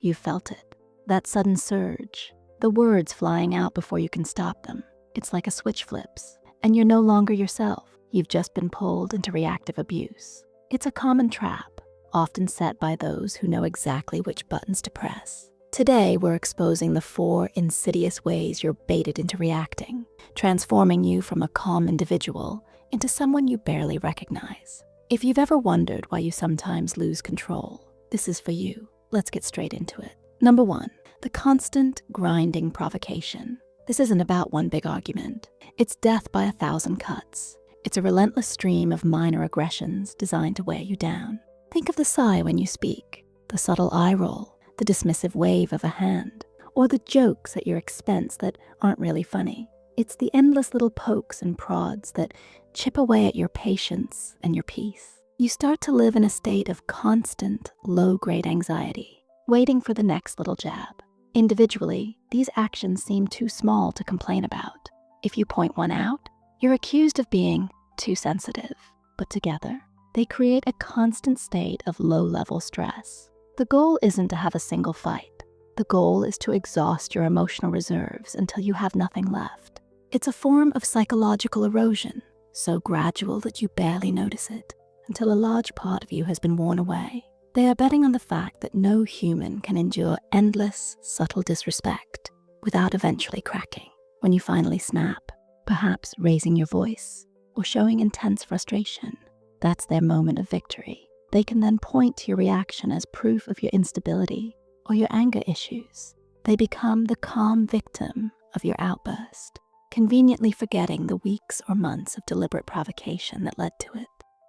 You felt it. That sudden surge. The words flying out before you can stop them. It's like a switch flips, and you're no longer yourself. You've just been pulled into reactive abuse. It's a common trap, often set by those who know exactly which buttons to press. Today, we're exposing the 4 insidious ways you're baited into reacting, transforming you from a calm individual into someone you barely recognize. If you've ever wondered why you sometimes lose control, this is for you. Let's get straight into it. Number 1, the constant grinding provocation. This isn't about one big argument. It's death by 1,000 cuts. It's a relentless stream of minor aggressions designed to wear you down. Think of the sigh when you speak, the subtle eye roll, the dismissive wave of a hand, or the jokes at your expense that aren't really funny. It's the endless little pokes and prods that chip away at your patience and your peace. You start to live in a state of constant, low-grade anxiety, waiting for the next little jab. Individually, these actions seem too small to complain about. If you point one out, you're accused of being too sensitive. But together, they create a constant state of low-level stress. The goal isn't to have a single fight. The goal is to exhaust your emotional reserves until you have nothing left. It's a form of psychological erosion, so gradual that you barely notice it, until a large part of you has been worn away. They are betting on the fact that no human can endure endless, subtle disrespect without eventually cracking. When you finally snap, perhaps raising your voice or showing intense frustration, that's their moment of victory. They can then point to your reaction as proof of your instability or your anger issues. They become the calm victim of your outburst, conveniently forgetting the weeks or months of deliberate provocation that led to it.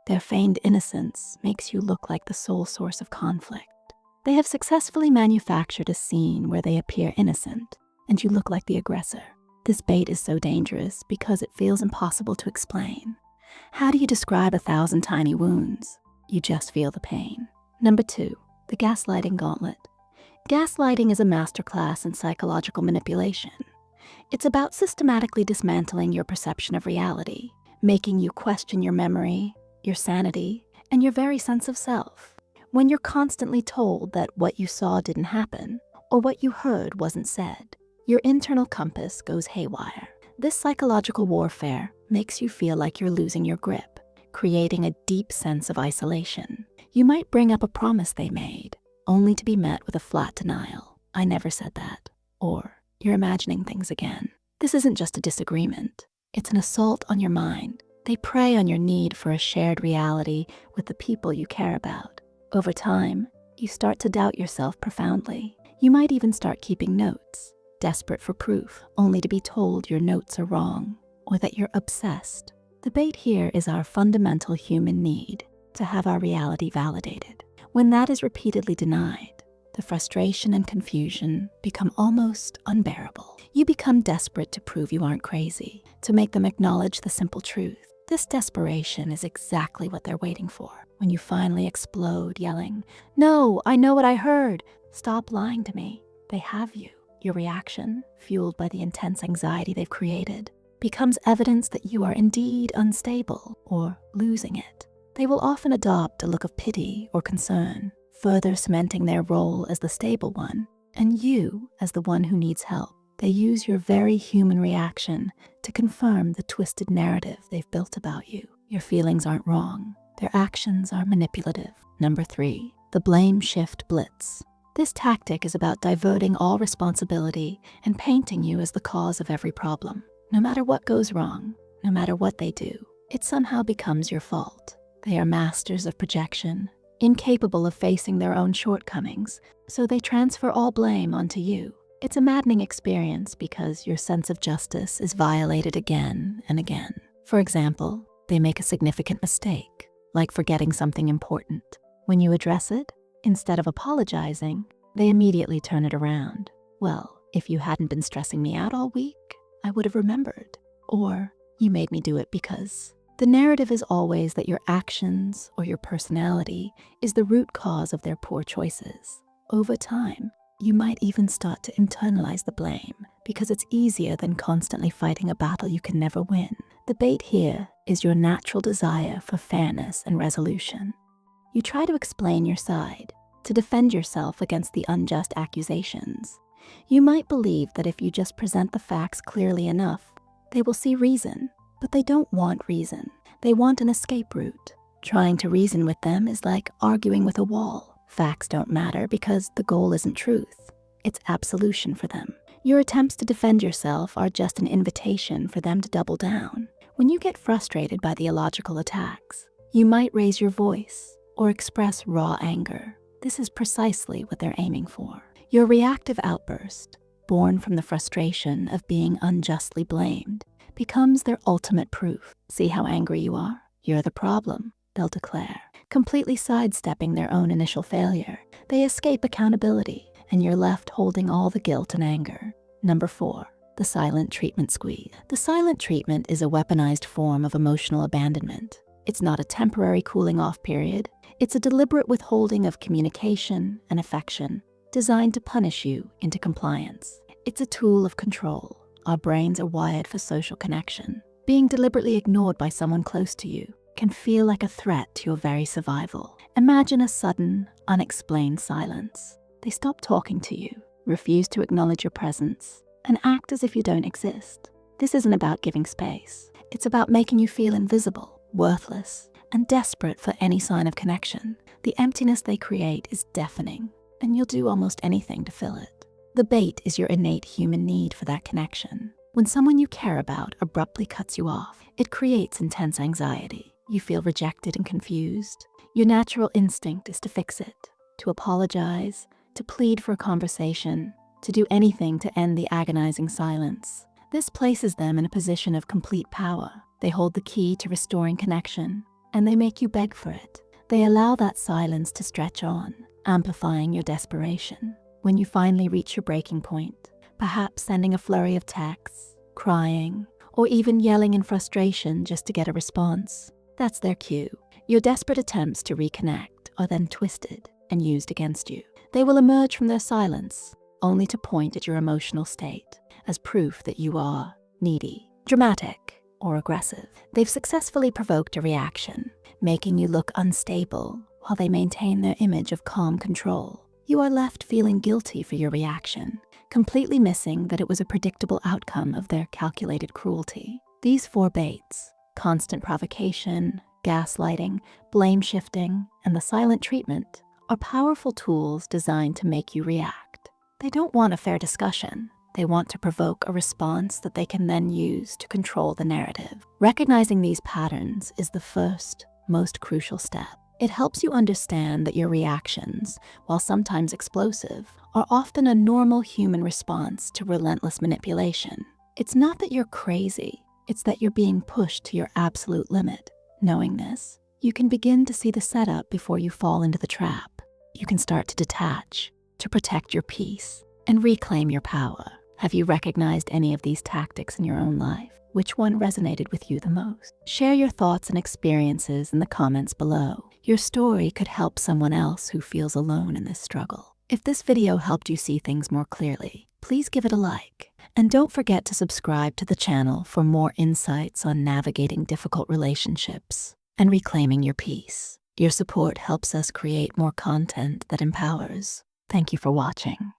Their feigned innocence makes you look like the sole source of conflict. They have successfully manufactured a scene where they appear innocent, and you look like the aggressor. This bait is so dangerous because it feels impossible to explain. How do you describe 1,000 tiny wounds? You just feel the pain. Number 2, the gaslighting gauntlet. Gaslighting is a masterclass in psychological manipulation. It's about systematically dismantling your perception of reality, making you question your memory, your sanity, and your very sense of self. When you're constantly told that what you saw didn't happen, or what you heard wasn't said, your internal compass goes haywire. This psychological warfare makes you feel like you're losing your grip, creating a deep sense of isolation. You might bring up a promise they made, only to be met with a flat denial. I never said that. Or, you're imagining things again. This isn't just a disagreement. It's an assault on your mind. They prey on your need for a shared reality with the people you care about. Over time, you start to doubt yourself profoundly. You might even start keeping notes, desperate for proof, only to be told your notes are wrong, or that you're obsessed. The bait here is our fundamental human need to have our reality validated. When that is repeatedly denied, the frustration and confusion become almost unbearable. You become desperate to prove you aren't crazy, to make them acknowledge the simple truth. This desperation is exactly what they're waiting for. When you finally explode yelling, "No, I know what I heard. Stop lying to me." They have you. Your reaction, fueled by the intense anxiety they've created, becomes evidence that you are indeed unstable or losing it. They will often adopt a look of pity or concern, further cementing their role as the stable one, and you as the one who needs help. They use your very human reaction to confirm the twisted narrative they've built about you. Your feelings aren't wrong. Their actions are manipulative. Number 3, the blame shift blitz. This tactic is about diverting all responsibility and painting you as the cause of every problem. No matter what goes wrong, no matter what they do, it somehow becomes your fault. They are masters of projection, incapable of facing their own shortcomings, so they transfer all blame onto you. It's a maddening experience because your sense of justice is violated again and again. For example, they make a significant mistake, like forgetting something important. When you address it, instead of apologizing, they immediately turn it around. "Well, if you hadn't been stressing me out all week, I would have remembered." Or, "You made me do it because." The narrative is always that your actions or your personality is the root cause of their poor choices. Over time, you might even start to internalize the blame because it's easier than constantly fighting a battle you can never win. The bait here is your natural desire for fairness and resolution. You try to explain your side, to defend yourself against the unjust accusations. You might believe that if you just present the facts clearly enough, they will see reason, but they don't want reason. They want an escape route. Trying to reason with them is like arguing with a wall. Facts don't matter because the goal isn't truth. It's absolution for them. Your attempts to defend yourself are just an invitation for them to double down. When you get frustrated by the illogical attacks, you might raise your voice or express raw anger. This is precisely what they're aiming for. Your reactive outburst, born from the frustration of being unjustly blamed, becomes their ultimate proof. See how angry you are? You're the problem, they'll declare. Completely sidestepping their own initial failure, they escape accountability, and you're left holding all the guilt and anger. Number 4, the silent treatment squeeze. The silent treatment is a weaponized form of emotional abandonment. It's not a temporary cooling off period. It's a deliberate withholding of communication and affection designed to punish you into compliance. It's a tool of control. Our brains are wired for social connection. Being deliberately ignored by someone close to you can feel like a threat to your very survival. Imagine a sudden, unexplained silence. They stop talking to you, refuse to acknowledge your presence, and act as if you don't exist. This isn't about giving space. It's about making you feel invisible, worthless, and desperate for any sign of connection. The emptiness they create is deafening, and you'll do almost anything to fill it. The bait is your innate human need for that connection. When someone you care about abruptly cuts you off, it creates intense anxiety. You feel rejected and confused. Your natural instinct is to fix it, to apologize, to plead for a conversation, to do anything to end the agonizing silence. This places them in a position of complete power. They hold the key to restoring connection, and they make you beg for it. They allow that silence to stretch on, amplifying your desperation. When you finally reach your breaking point, perhaps sending a flurry of texts, crying, or even yelling in frustration just to get a response, that's their cue. Your desperate attempts to reconnect are then twisted and used against you. They will emerge from their silence, only to point at your emotional state as proof that you are needy, dramatic, or aggressive. They've successfully provoked a reaction, making you look unstable while they maintain their image of calm control. You are left feeling guilty for your reaction, completely missing that it was a predictable outcome of their calculated cruelty. These 4 baits, constant provocation, gaslighting, blame-shifting, and the silent treatment, are powerful tools designed to make you react. They don't want a fair discussion. They want to provoke a response that they can then use to control the narrative. Recognizing these patterns is the first, most crucial step. It helps you understand that your reactions, while sometimes explosive, are often a normal human response to relentless manipulation. It's not that you're crazy, it's that you're being pushed to your absolute limit. Knowing this, you can begin to see the setup before you fall into the trap. You can start to detach, to protect your peace, and reclaim your power. Have you recognized any of these tactics in your own life? Which one resonated with you the most? Share your thoughts and experiences in the comments below. Your story could help someone else who feels alone in this struggle. If this video helped you see things more clearly, please give it a like. And don't forget to subscribe to the channel for more insights on navigating difficult relationships and reclaiming your peace. Your support helps us create more content that empowers. Thank you for watching.